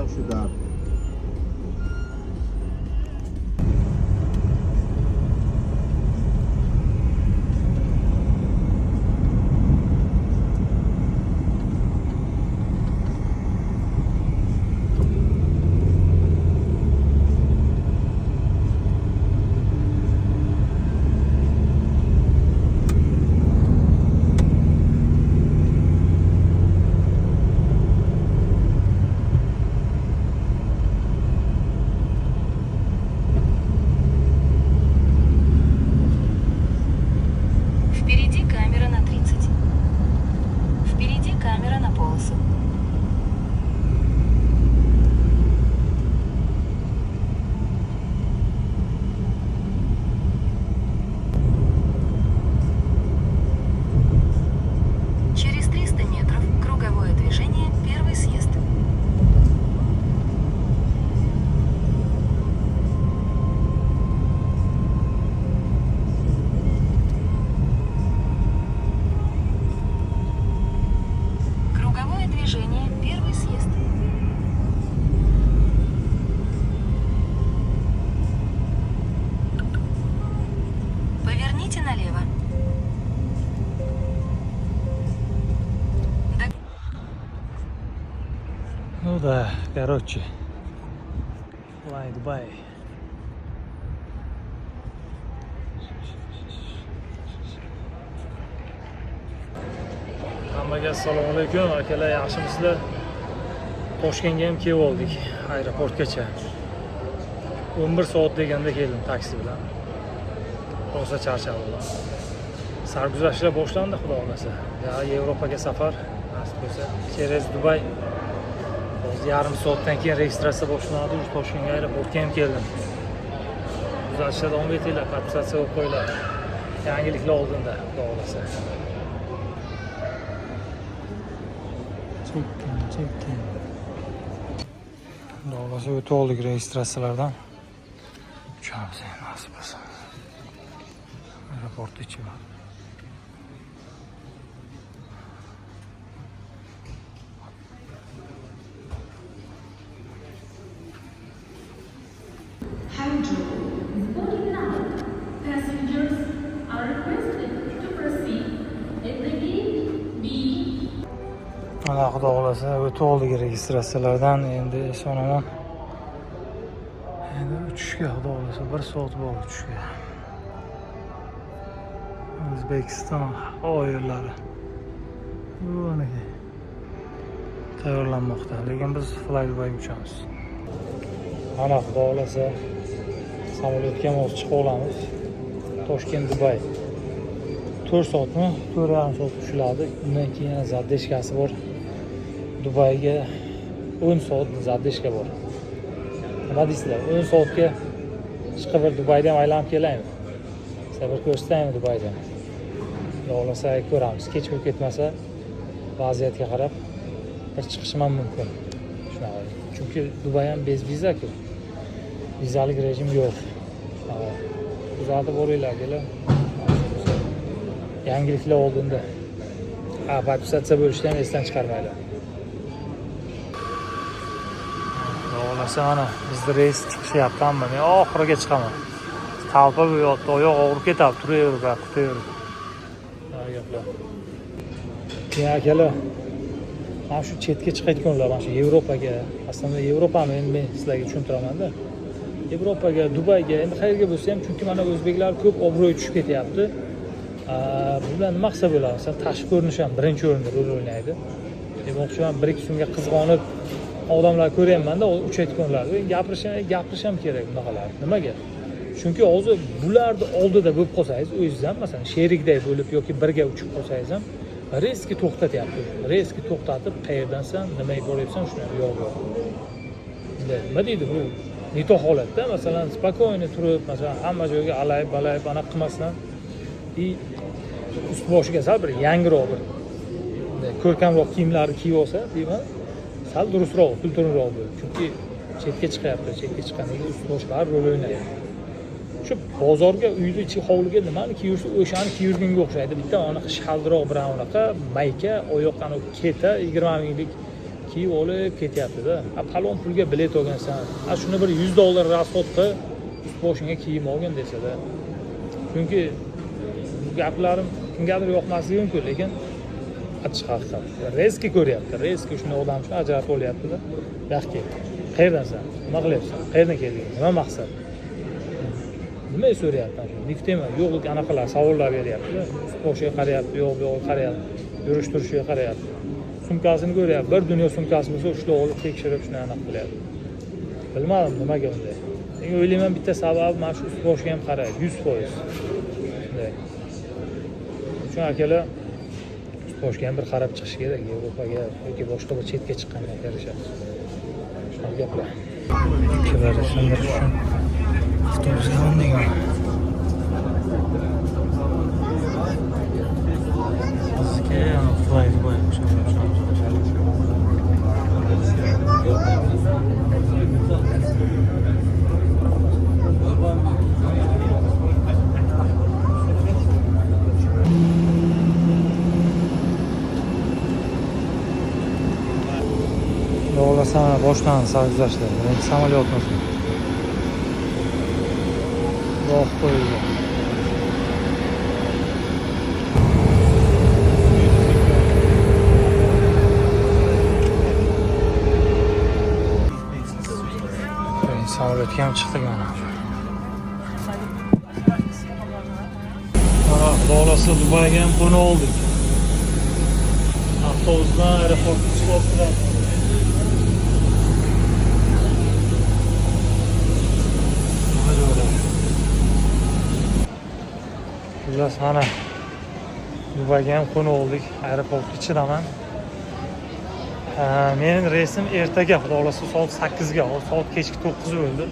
ham shu dard. Впереди камера на 30. Впереди камера на полосу. Через 300 метров круговое движение, первый съезд. Круговое движение, первый съезд. Поверните налево. Ну да, короче. Fly Dubai. Hammaga assalomu alaykum akalar, yaxshimisizlar? Toshkentga ham kelib oldik, aeroportgacha. 11 soat deganda keldim taksi bilan. Rosa charchadim. Sarguzashtlar boshlandi, xudo xolasa. Ya Yevropaga safar nasib bo'lsa, через Dubai. Hozir yarim soatdan keyin registratsiya boshlanadi, Toshkentga aeroportga ham keldim. Kuzatishda davom etinglar, podpisatsiya qilib qo'yinglar. Yangiliklar oldinda, xudo xolasa. Chekkin. Xudo xolasa o'tib oldik registratsiyalardan. Uchamiz endi nasib bo'lsa. Aeroport ichi bor. Hydro is boarding now. Passengers are requested to proceed at the gate B. Mana xudo xolasa o'tib oldik registratsiyalardan, endi eson-omon. Endi uchishga xudo xolasa 1 soat bor uchishga. O'zbekiston havo yo'llari. Mana tayyorlanmoqda, lekin biz Fly Dubai uchamiz. Mana xudo xolasa samolyotga hozir chiqib olamiz. Toshkent Dubai. 4 soatmi? 4,5 soat ushiladi. Undan keyin zaddeshkasi bor. Dubayga 10 soat zaddeshka bor. Nima deysizlar? 10 soatga chiqib bir Dubayda ham aylanib kelaymi? Sabr ko'rsataymi Dubayda? Xohlasa ko'ramiz. Kech bo'lib ketmasa, vaziyatga qarab bir chiqishim ham mumkin. Shunaqa. Chunki Dubay ham bez viza-ku. Vizalik rejim yo'q. Kuzatib bo'linglar, kelar. Yangiliklar oldinda. Podpisatsiya bo'lishni ham esdan chiqarmaylar. Xohlasa mana bizda reys chiqishyapti, hamma. Men oxiriga chiqaman. Talpa bu yoqda oyoq og'rib ketadi, turaverib, kutaverib. Gaplar. Keyin akalar, mana shu chetga chiqayotganlar, mana shu Yevropaga, aslida Yevropani endi men sizlarga tushuntiraman-da. Yevropaga, Dubayga, endi qayerga bo'lsa ham, chunki mana o'zbeklar ko'p obro'y tushib ketyapti. Bu bilan nima qilsa bo'ladi? Masalan, tashqi ko'rinish ham birinchi o'rinda rol o'ynaydi. Demoqchiman, bir-ikki so'mga qizg'onib odamlar ko'ryapman-da, uchayotganlarni. Gapirish ham kerak bunaqalar. Nimaga? Chunki hozir bularni oldida bo'lib qolsangiz, o'zingiz ham masalan sherikday bo'lib yoki birga uchib qolsangiz ham reski to'xtatyapti. Reski to'xtatib, qayerdansan, nimaga boryapsan, shuni yo'q. Nima deydi bu? Neto holatda, masalan, spokойно turib, masalan, hamma joyga alayib-balayib ana qilmasdan, ust boshiga sal bir yangiroq bir ko'rkamroq kiyimlarni kiyib olsa, deyman, sal durustroq, kulturliroq bo'ladi. Chunki chetga chiqyapti, chetga chiqqanda ust boshlar rol o'ynaydi. Shu bozorga, uyni ichi hovliga nimani kiyursa, o'shani kiyurganga o'xshaydi. Bitta anaqa shaldiroq bir anaqa mayka, oyoqdan keta 20 minglik kiyib olib ketyapti-da. Palon pulga bilet olgansan. Shuni bir $100 rasxod qil, boshingga kiyim olgin desa-da. Chunki bu gaplarim kimgadir yoqmasligi mumkin, lekin achchiq haqiqat. Reski ko'ryapti. Reski shunday odam uchun ajratib olyapti-da. Yaxshi. Qayerdansan? Nima qilyapsan? Qayerdan kelding? Nima maqsad? Nima so'rayapman shu? Niftema, yo'qlik anaqalar savollar beryapti-da. Boshiga qarayapti, yo'q, qarayapti. Yurish-turishiga qarayapti. Sumkasini ko'ryapti. Bir dunyo sumkasi bo'lsa, ushlab olib tekshirib shuni aniq qilyapti. Bilmadim nimaga unday. Men o'ylayman bitta sababi mana shu boshiga ham qaraydi, 100%. Shunday. Chunki akalar boshiga ham bir qarab chiqish kerak Yevropaga yoki boshqa bir chetga chiqqanga yarashadi. Shunaqa gaplar. Kimlarga tushundirish uchun avtobusga mindim. Bizga flight qo'yamiz. Doğrulasana boştan sargızaşlar. Renk samolyot nasıl? Yok koyuyor. Samolyotga ham chiqdik mana. Doğrulası Dubayga ham qo'na oldik. Avtobusdan aeroportga chiqib Xullas mana Dubayga ham qo'na oldik. Aeroportga chiqaman. Mening reysim ertaga, xudo xolasa soat 8 ga, soat kechki 9 bo'ldi.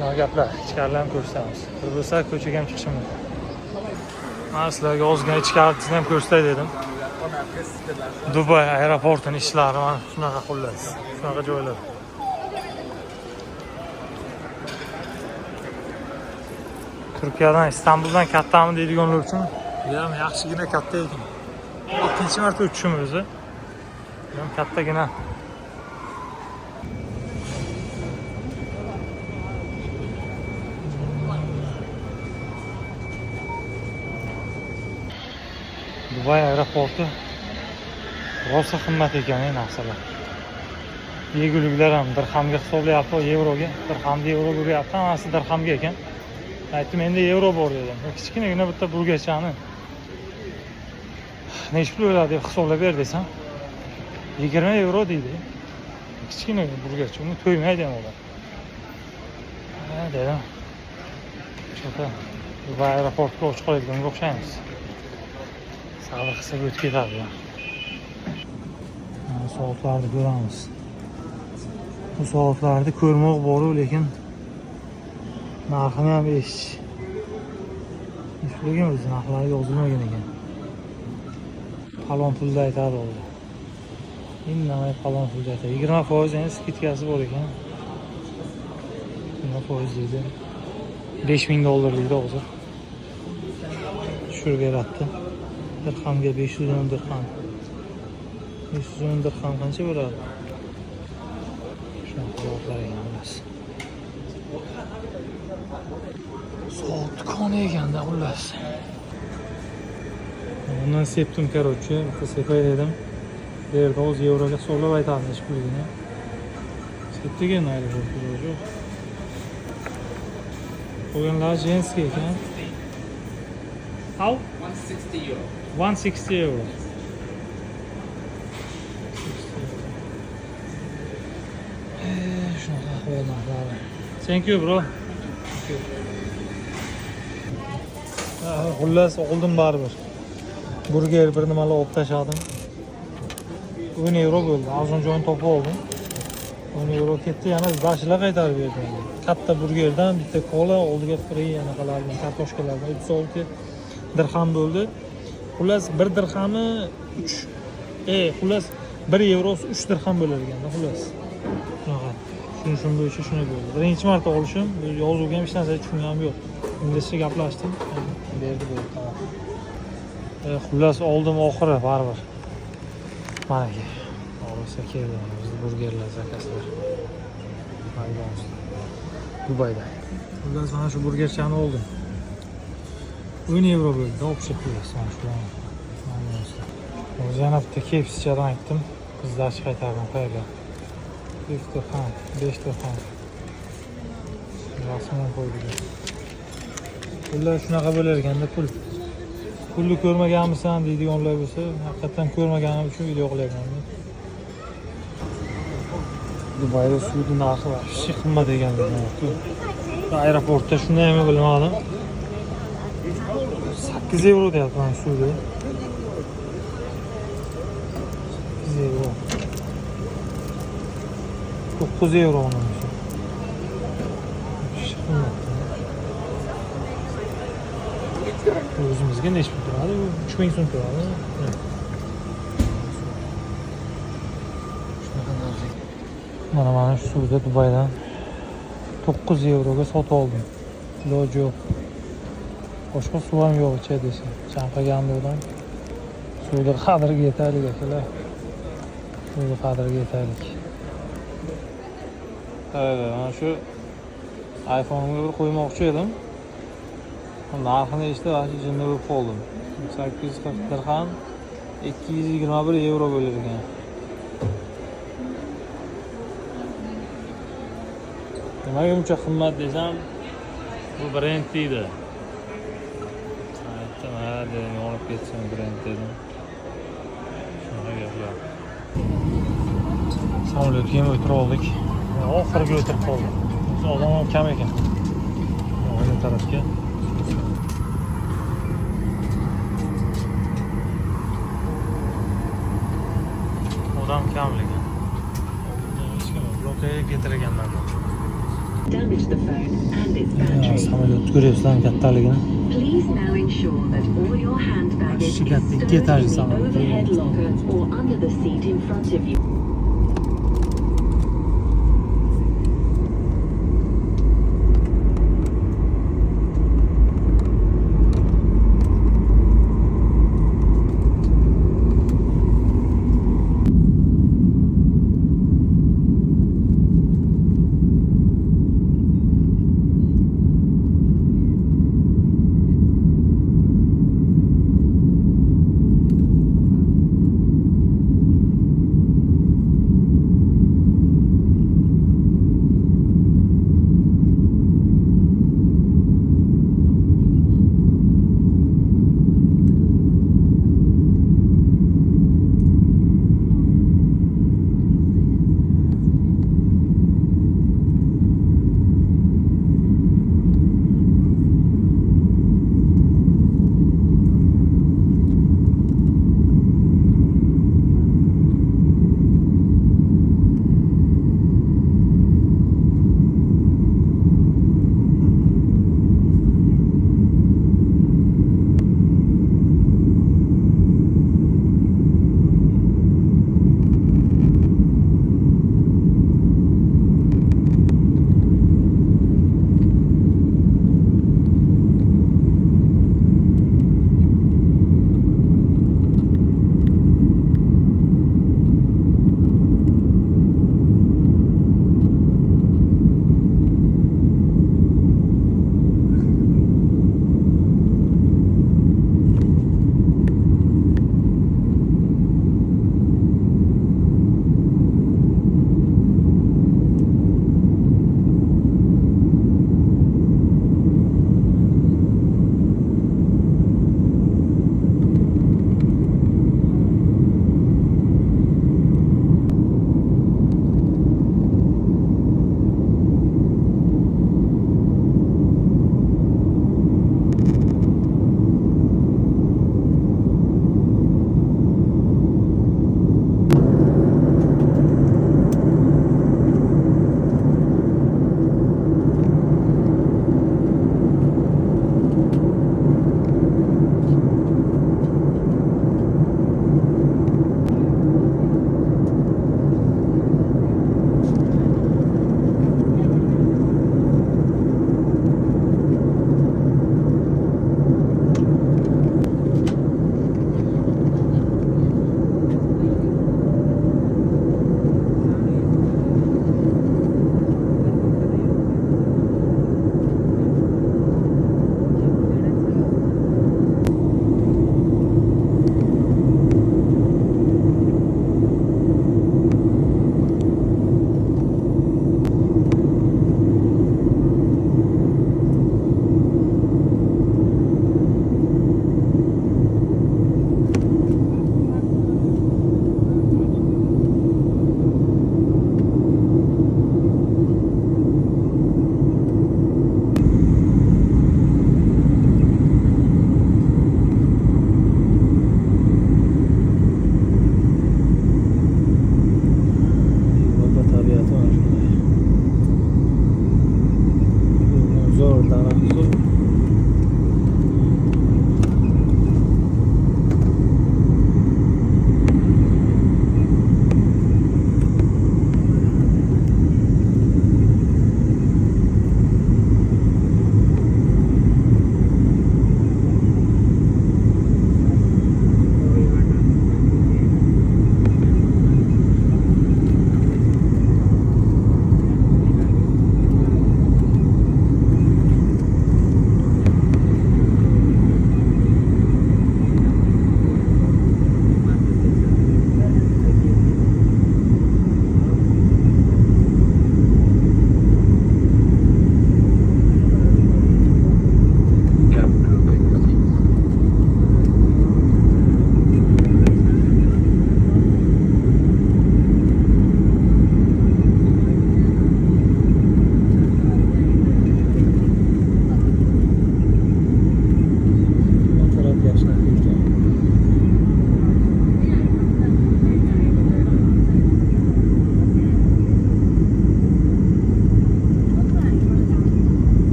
Mana gaplar, ichkarilarni ko'rsatamiz. Bir bo'lsa ko'chaga ham chiqishim mumkin. Mana sizlarga ozgina ichkarisini ham ko'rsatay dedim. Dubay aeroportining ishlari mana shunaqa xullas. Shunaqa joylar. Turkiyadan, Istanbuldan kattami deydiganlar uchun ham yaxshigina katta ekan. Ikkinchi marta uchishim o'zi. Ham kattagina. Dubay aeroporti rosa qimmat ekan narsalar. Yeguliklar ham dirhamga hisoblayapti, yevroga. Dirhamda yevro ko'ryapti, hammasi dirhamga ekan. Aytdim endi yevro bor dedim. Kichkinagina bitta burgachani necha pul bo'ladi deb hisoblab ber desam 20 euro deydi. Kichkinagina burgach, uni to'ymaydi ham ular. Dedim. Shunday Dubay aeroportiga o'chib qoladigan o'xshaymiz. Sabr qilsak o'tib ketadi. Soatlarni ko'ramiz. Bu soatlarni ko'rmoq bor-ku, lekin narxini ham eshitish. Hech bo'lgan o'zi narxlari yozilmagan ekan. Palon pulda aytadi o'zi. Indamay palon pulda aytadi. 20% endi skitkasi bor ekan. 20% deydi. $5000 deydi hozir. Tushirib beryapti. Dirhamga 500 dirham. 500 dirham qancha bo'ladi? Shunaqa soatlar ekan xullas. Soat koni ekanda xullas. Undan sepdim короче, bitta sepay dedim. Bu yerda o'z yevroga hisoblab aytadi necha pulligini. Sepdigan aeroportga o'zi. Qo'yganlar jenskiy ekan. How? 160 euro. 160 euro. Shunaqa ahvollar. Thank you bro. Xullas oldim baribir. Burger bir nimalar olib tashladim. 10 euro bo'ldi. Arzon joyini topib oldim. 10 euro ketdi, yana dashilar qaytarib berdi. Katta burgerdan bitta kola, oldiga free anaqalar bilan kartoshkalar bilan 36 dirham bo'ldi. Xullas 1 dirhami 3 xullas 1 eurosi 3 dirham bo'lar ekan, xullas. Shunaqa. Shuni bo'yicha shunday bo'ldi. Birinchi marta olishim, yozuvga ham hech narsa tushunganim yo'q. Inglizcha gaplashdim. Berdi bo'ldi, tamom. Xullas oldim oxiri baribir. Mana aka. rosa keldi. Bizni burgerlar zakazlar. Maydonda. Dubayda. Xullas mana shu burgerchani oldim. 10 euro bo'ldi. Общий pul mana shu. Yana bitta KFC'dan aytdim. Qizlar qaytardim qayerga. 5 dirham, 5 dirham. Rasmini qo'ydik. Pullar shunaqa bo'lar ekanda pul. Pulni ko'rmaganmisan deydiganlar bo'lsa, haqiqatan ko'rmaganim uchun video qilyapman. Dubayda suvni narxi вообще qimmat ekanlar. Aeroportda shundaymi bilmadim. 8 euro deyapti mana suvga. 8 euro. 9 euro onun için. O'zimizga necha pul turadi? 3000 so'm turadi. Mana shu suvda Dubaydan 9 euroga sotib oldim. Iloji yo'q. Boshqa suv ham yo'q ichadi desa. Chanqaganlardan suvda qadriga yetaylik akalar. Suvda qadriga yetaylik. Mana shu iPhone'ga bir qo'ymoqchi edim. Narxini eshitib, jinni bo'lib qoldim. 840 dirham 221 euro bo'lar ekan. Nimaga buncha qimmat desam, bu brend deydi. Aytdim, hadi olib ketsin brend dedim. Shunaqa gaplar. Samolyotga ham o'tirib oldik. Oxiriga o'tirib qoldim. Odam ham kam ekan. Mana tarafga. Odam kam lekin. Hech kim blokaga keltirganlar. Damage the phone and its battery. Samolyot ko'ryapsizlar kattaligini. Please now ensure that all your hand baggage is Shikatli stored ikki etajli in the samolyot. overhead locker or under the seat in front of you.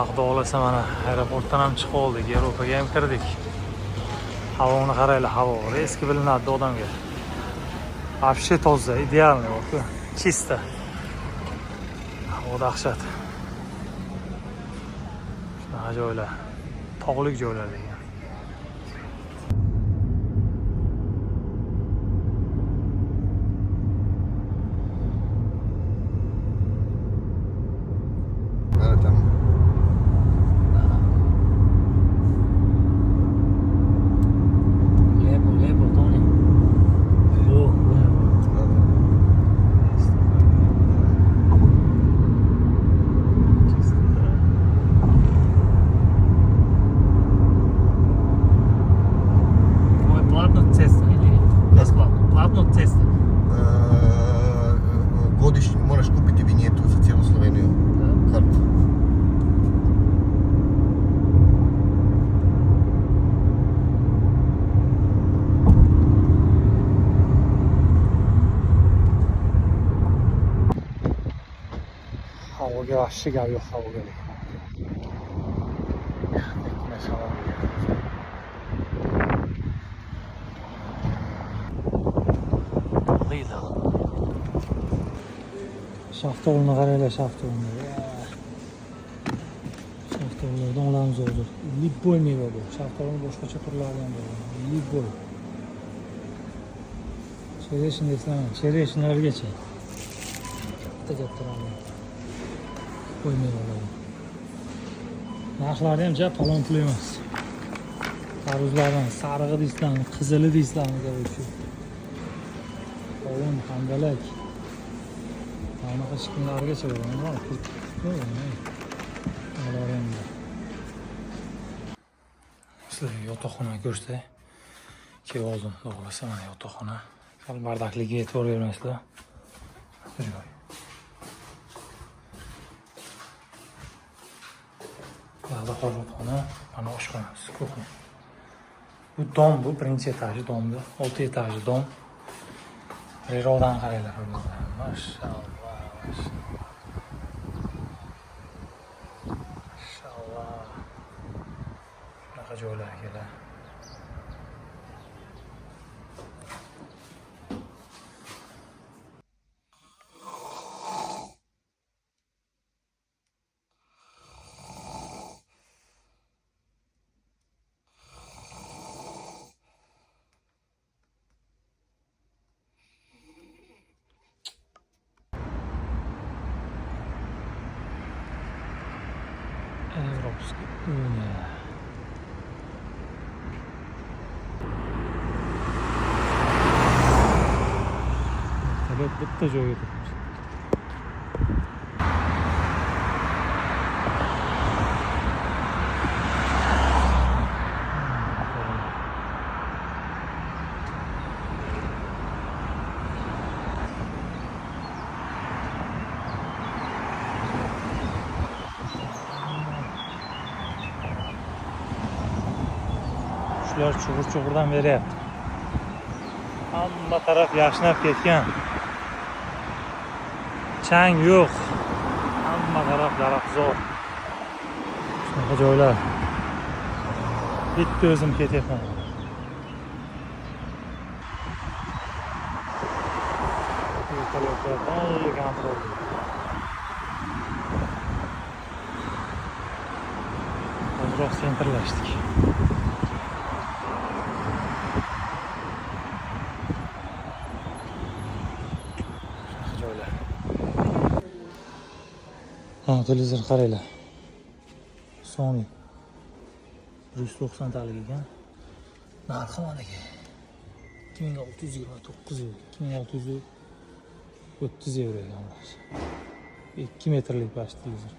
Xudo xohlasa mana aeroportdan ham chiqib oldik, Yevropaga ham kirdik. Havoni qaranglar, havo eski bilinadi odamga. Вообще toza, idealniy bo'ldi. Chista. Havo dahshat. Shunaqa joylar, tog'lik joylar degan. Godišnji moraš kupiti vinjetu za cijelu Sloveniju. Kartu. Havoga vahshiy gap yo'q, havoga. Shaftolini qaranglar, shaftolini. Shaftollardan olamiz hozir. Libboy meva bu. Shaftolini boshqacha turlari ham bor. Libboy. Chereshnilargacha. Katta qo'y mevalari. Narxlari ham ja talon pul emas. Tarvuzlardan sarig'i deysizlarmi, qizili deysizlarmi shu. Qovun, qandalak. Anaqa chiqimlargacha bor. Sizlarga yotoqxona ko'rsatay. Kelib oldim, to'g'risi mana yotoqxona. Sal bardaqligiga e'tibor bermaysizlar. Burada hojatxona, mana oshxonasi, kuxnya. Bu dom, bu birinchi etaji domda, 6 etaji dom. Prirodan qaranglar, mashalloh. Mashalloh. Bunaqa joylar kelar. Evropska Unia. Tabii bitta joyga turibmiz. Qushlar chug'ur-chug'urdan beryapti. Hamma taraf yashnab ketgan. Chang yo'q. Hamma taraf daraxtzor. Shunaqa joylar. Bitta o'zim ketyapman. Ozroq sentrlashdik. Televizor qaranglar. Sony 190 talik ekan. Narxi mana ekan. 2629 euro. 2630 euro ekan. 2 metrlik baş televizor.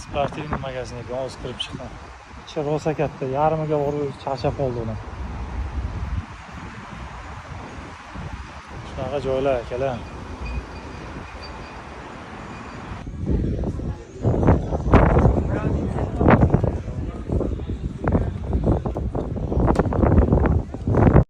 Sportivniy magazinga hozir kirib chiqdim. İçi rosa katta, yarmiga borib charchab qoldi uni. Shunaqa joylar akalar.